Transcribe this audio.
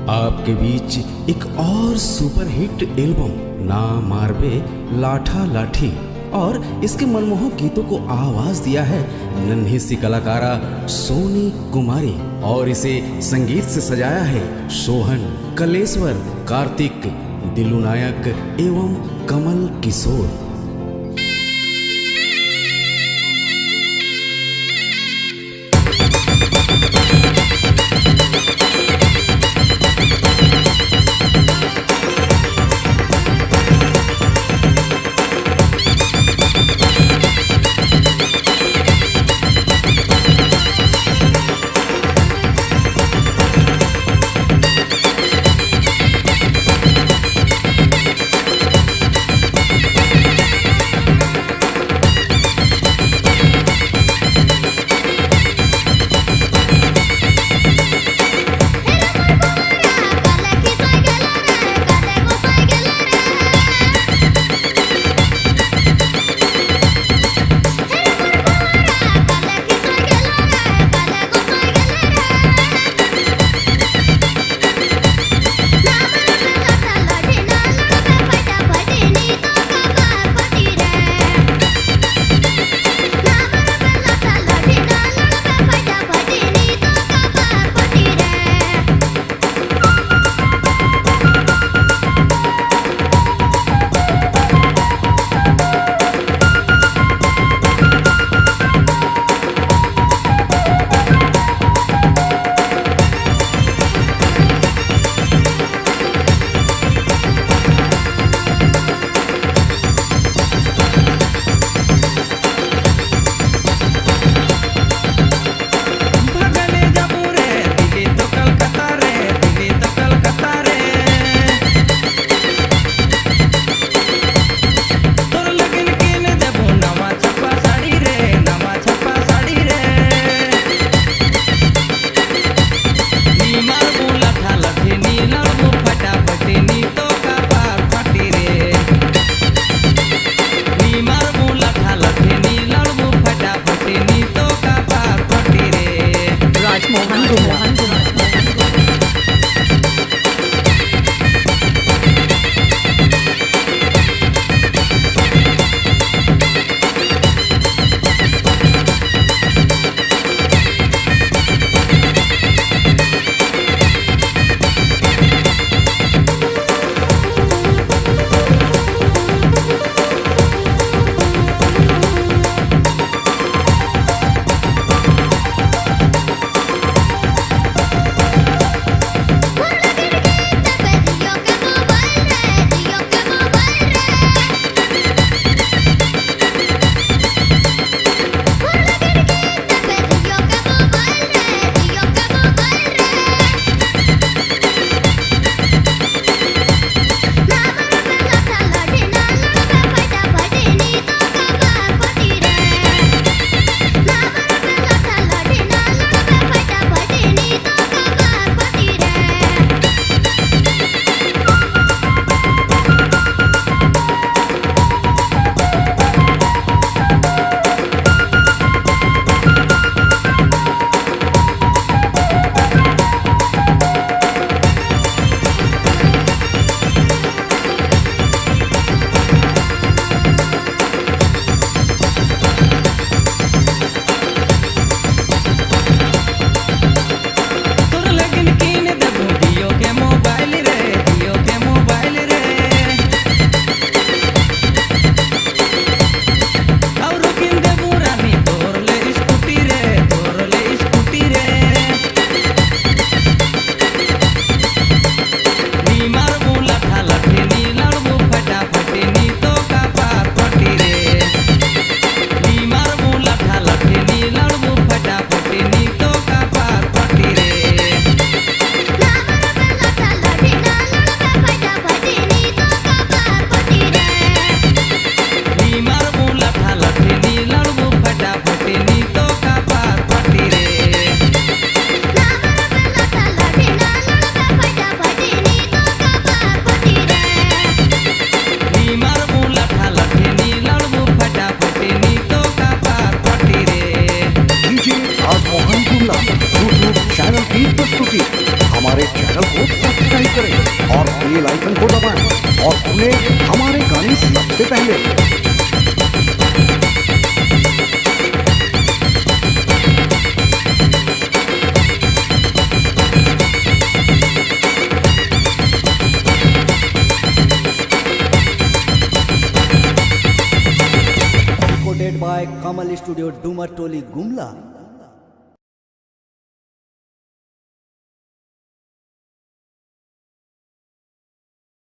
आपके बीच एक और सुपरहिट एल्बम ना मारबे लाठा लाठी और इसके मनमोहक गीतों को आवाज दिया है नन्ही सी कलाकारा सोनी कुमारी और इसे संगीत से सजाया है सोहन, कलेश्वर, कार्तिक, दिलू नायक एवं कमल किशोर। चैनल की प्रस्तुति। हमारे चैनल को सब्सक्राइब करें और बेल आइकन को दबाएं और सुने हमारे गाने सबसे पहले। Recorded by Kamal Studio, Dumartoli, Gumla.